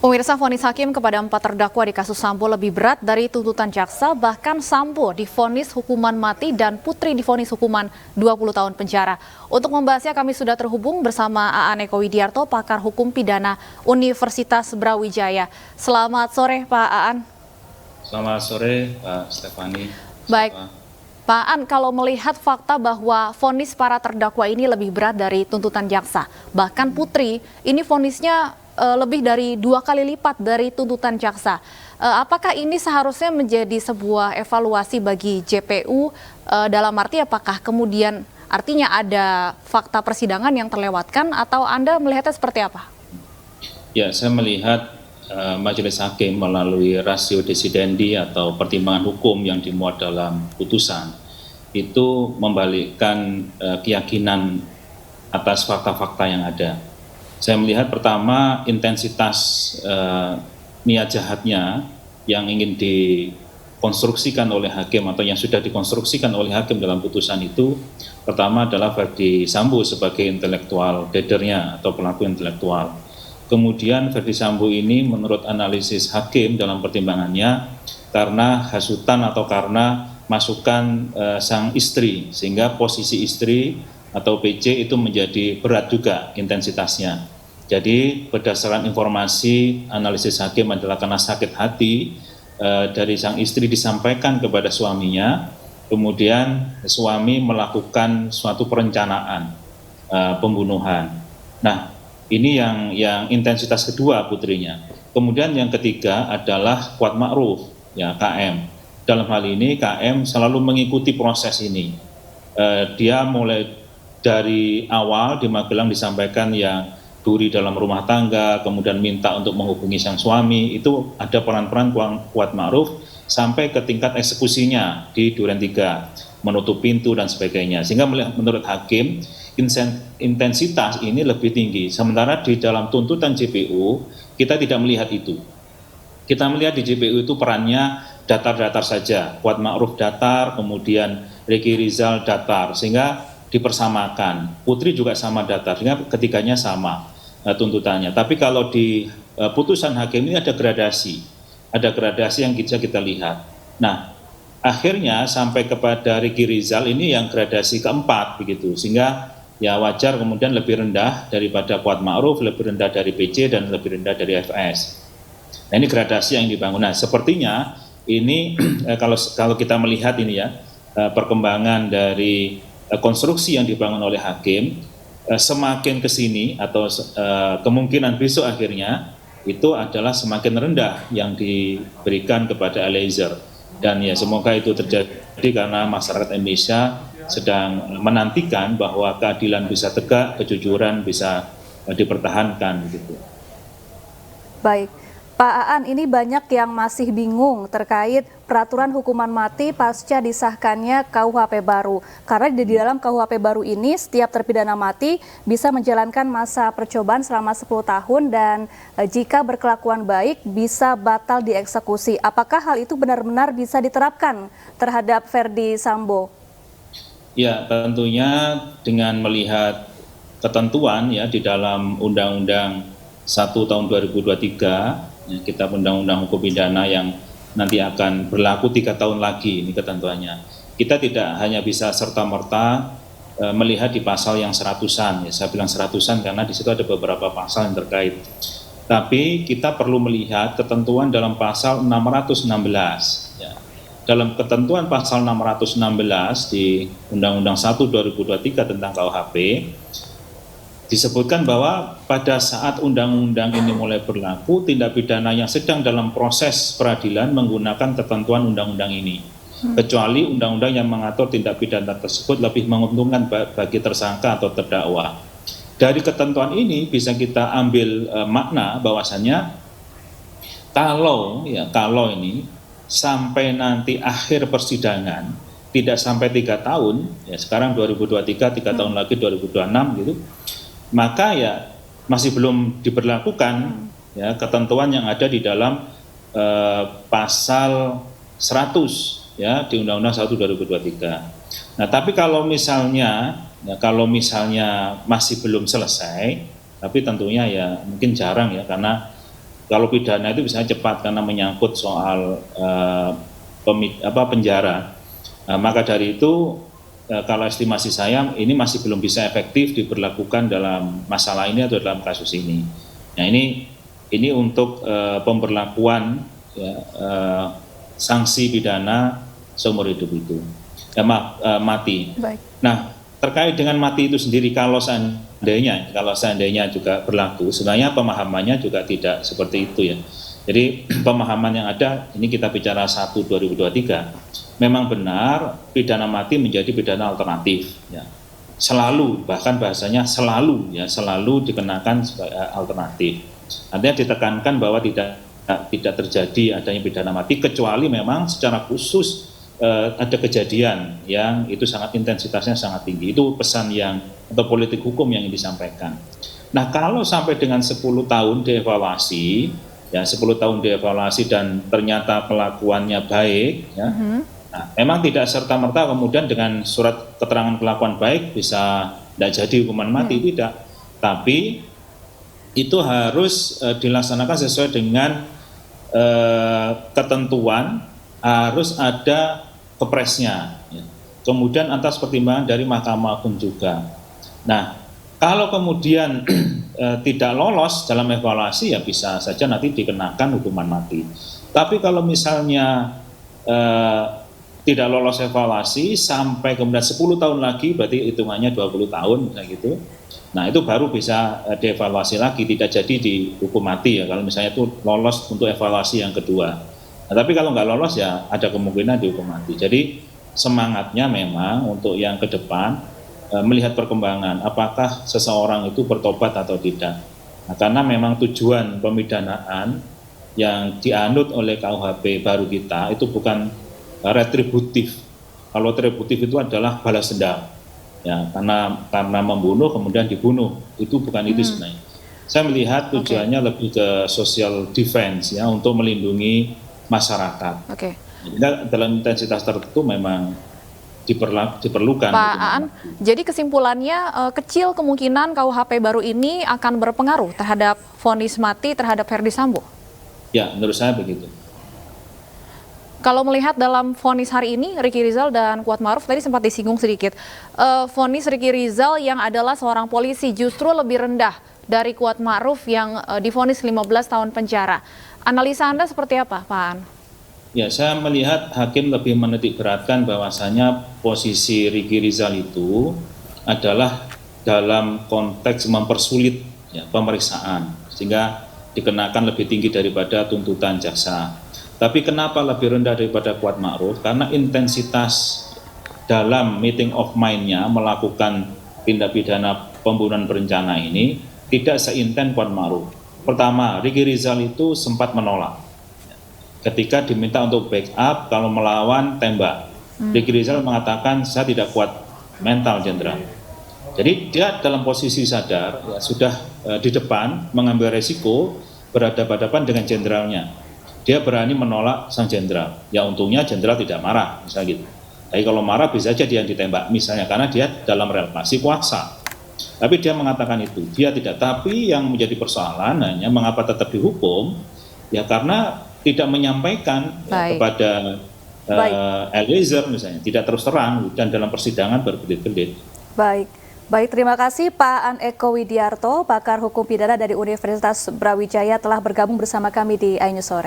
Pemirsa, vonis hakim kepada 4 terdakwa di kasus Sambo lebih berat dari tuntutan jaksa, bahkan Sambo divonis hukuman mati dan Putri divonis hukuman 20 tahun penjara. Untuk membahasnya kami sudah terhubung bersama Aan Eko Widiarto, pakar hukum pidana Universitas Brawijaya. Selamat sore Pak Aan. Selamat sore Pak Stefani. Baik, Pak Aan, kalau melihat fakta bahwa vonis para terdakwa ini lebih berat dari tuntutan jaksa, bahkan Putri ini vonisnya lebih dari 2 kali lipat dari tuntutan jaksa. Apakah ini seharusnya menjadi sebuah evaluasi bagi JPU dalam arti apakah kemudian artinya ada fakta persidangan yang terlewatkan atau Anda melihatnya seperti apa? Ya, saya melihat majelis hakim melalui ratio decidendi atau pertimbangan hukum yang dimuat dalam putusan itu membalikkan keyakinan atas fakta-fakta yang ada. Saya melihat pertama intensitas niat jahatnya yang ingin dikonstruksikan oleh hakim atau yang sudah dikonstruksikan oleh hakim dalam putusan itu, pertama adalah Verdi Sambo sebagai intelektual dadernya atau pelaku intelektual. Kemudian Verdi Sambo ini menurut analisis hakim dalam pertimbangannya karena hasutan atau karena masukan sang istri, sehingga posisi istri atau PC itu menjadi berat juga intensitasnya. Jadi berdasarkan informasi analisis hakim adalah karena sakit hati dari sang istri disampaikan kepada suaminya, kemudian suami melakukan suatu perencanaan pembunuhan. Nah, ini yang intensitas kedua putrinya. Kemudian yang ketiga adalah Kuat Ma'ruf, ya KM. Dalam hal ini KM selalu mengikuti proses ini. Dia mulai dari awal di Magelang disampaikan yang duri dalam rumah tangga, kemudian minta untuk menghubungi sang suami, itu ada peran-peran Kuat Ma'ruf sampai ke tingkat eksekusinya di Duren 3, menutup pintu dan sebagainya. Sehingga menurut hakim, intensitas ini lebih tinggi. Sementara di dalam tuntutan JPU, kita tidak melihat itu. Kita melihat di JPU itu perannya datar-datar saja. Kuat Ma'ruf datar, kemudian Ricky Rizal datar, sehingga dipersamakan. Putri juga sama datar, sehingga ketiganya sama tuntutannya. Tapi kalau di putusan hakim ini ada gradasi yang bisa kita lihat. Nah, akhirnya sampai kepada Ricky Rizal ini yang gradasi keempat begitu, sehingga ya wajar kemudian lebih rendah daripada Kuat Ma'ruf, lebih rendah dari PC dan lebih rendah dari FS. Nah, ini gradasi yang dibangun. Nah, sepertinya ini kalau kita melihat ini ya perkembangan dari konstruksi yang dibangun oleh hakim, semakin ke sini atau kemungkinan besok akhirnya itu adalah semakin rendah yang diberikan kepada Eliezer. Dan ya semoga itu terjadi karena masyarakat Indonesia sedang menantikan bahwa keadilan bisa tegak, kejujuran bisa dipertahankan gitu. Baik. Pak Aan, ini banyak yang masih bingung terkait peraturan hukuman mati pasca disahkannya KUHP baru. Karena di dalam KUHP baru ini setiap terpidana mati bisa menjalankan masa percobaan selama 10 tahun dan jika berkelakuan baik bisa batal dieksekusi. Apakah hal itu benar-benar bisa diterapkan terhadap Verdi Sambo? Ya, tentunya dengan melihat ketentuan ya di dalam Undang-Undang 1 tahun 2023, Kitab Undang-Undang Hukum Pidana yang nanti akan berlaku 3 tahun lagi, ini ketentuannya. Kita tidak hanya bisa serta-merta melihat di pasal yang 100-an, ya saya bilang 100-an karena di situ ada beberapa pasal yang terkait. Tapi kita perlu melihat ketentuan dalam pasal 616. Ya. Dalam ketentuan pasal 616 di Undang-Undang 1 2023 tentang KUHP, disebutkan bahwa pada saat undang-undang ini mulai berlaku, tindak pidana yang sedang dalam proses peradilan menggunakan ketentuan undang-undang ini. Kecuali undang-undang yang mengatur tindak pidana tersebut lebih menguntungkan bagi tersangka atau terdakwa. Dari ketentuan ini bisa kita ambil makna bahwasannya kalau ini sampai nanti akhir persidangan tidak sampai 3 tahun, ya sekarang 2023, 3 tahun lagi 2026 gitu, maka ya masih belum diberlakukan ya ketentuan yang ada di dalam pasal 100 ya di Undang-Undang 1 2023. Nah, tapi kalau misalnya masih belum selesai, tapi tentunya ya mungkin jarang ya karena Kalau pidana itu bisa cepat karena menyangkut soal penjara. Maka dari itu kalau estimasi saya ini masih belum bisa efektif diberlakukan dalam masalah ini atau dalam kasus ini. Nah ini untuk pemberlakuan ya, sanksi pidana seumur hidup itu, mati. Baik. Nah terkait dengan mati itu sendiri kalau seandainya juga berlaku, sebenarnya pemahamannya juga tidak seperti itu ya. Jadi pemahaman yang ada ini kita bicara 1/2023. Memang benar pidana mati menjadi pidana alternatif ya. Selalu, bahkan bahasanya selalu ya, selalu dikenakan sebagai alternatif. Artinya ditekankan bahwa tidak terjadi adanya pidana mati kecuali memang secara khusus ada kejadian yang itu sangat intensitasnya sangat tinggi. Itu pesan yang atau politik hukum yang disampaikan. Nah, kalau sampai dengan 10 tahun dievaluasi ya, 10 tahun dievaluasi dan ternyata kelakuannya baik ya. Nah, memang tidak serta-merta kemudian dengan surat keterangan kelakuan baik bisa tidak jadi hukuman mati, tidak. Tapi itu harus dilaksanakan sesuai dengan ketentuan, harus ada kepresnya. Ya. Kemudian atas pertimbangan dari Mahkamah Agung juga. Nah, kalau kemudian tidak lolos dalam evaluasi ya bisa saja nanti dikenakan hukuman mati. Tapi kalau misalnya tidak lolos evaluasi sampai kemudian 10 tahun lagi berarti hitungannya 20 tahun misalnya gitu. Nah itu baru bisa dievaluasi lagi, tidak jadi dihukum mati ya kalau misalnya itu lolos untuk evaluasi yang kedua. Nah, tapi kalau nggak lolos ya ada kemungkinan dihukum mati. Jadi semangatnya memang untuk yang ke depan melihat perkembangan apakah seseorang itu bertobat atau tidak. Nah, karena memang tujuan pemidanaan yang dianut oleh KUHP baru kita itu bukan retributif. Kalau retributif itu adalah balas dendam. Ya, karena membunuh kemudian dibunuh. Itu bukan itu sebenarnya. Saya melihat tujuannya lebih ke social defense ya untuk melindungi masyarakat. Dalam intensitas tertentu memang diperlukan. Pak Aan, jadi kesimpulannya kecil kemungkinan KUHP baru ini akan berpengaruh terhadap vonis mati terhadap Verdi Sambo? Ya, menurut saya begitu. Kalau melihat dalam vonis hari ini, Ricky Rizal dan Kuatmaruf tadi sempat disinggung sedikit. Vonis Ricky Rizal yang adalah seorang polisi justru lebih rendah dari Kuatmaruf yang divonis 15 tahun penjara. Analisa Anda seperti apa, Pak Aan? Ya, saya melihat hakim lebih menitik beratkan bahwasanya posisi Ricky Rizal itu adalah dalam konteks mempersulit ya, pemeriksaan, sehingga dikenakan lebih tinggi daripada tuntutan jaksa. Tapi kenapa lebih rendah daripada Kuatmaruf? Karena intensitas dalam meeting of mind-nya melakukan tindak pidana pembunuhan berencana ini tidak seinten Kuatmaruf. Pertama, Ricky Rizal itu sempat menolak. Ketika diminta untuk backup kalau melawan tembak. Ricky Rizal mengatakan saya tidak kuat mental jenderal. Jadi dia dalam posisi sadar ya, sudah di depan mengambil resiko berhadapan-hadapan dengan jenderalnya. Dia berani menolak sang jenderal. Ya untungnya jenderal tidak marah, misalnya gitu. Tapi kalau marah bisa saja dia ditembak, misalnya karena dia dalam relasi kuasa. Tapi dia mengatakan itu, dia tidak. Tapi yang menjadi persoalan hanya mengapa tetap dihukum, ya karena tidak menyampaikan ya, kepada Eliezer misalnya, tidak terus terang dan dalam persidangan berbelit-belit. Baik, terima kasih Pak Aan Eko Widiarto, pakar hukum pidana dari Universitas Brawijaya telah bergabung bersama kami di iNews Sore.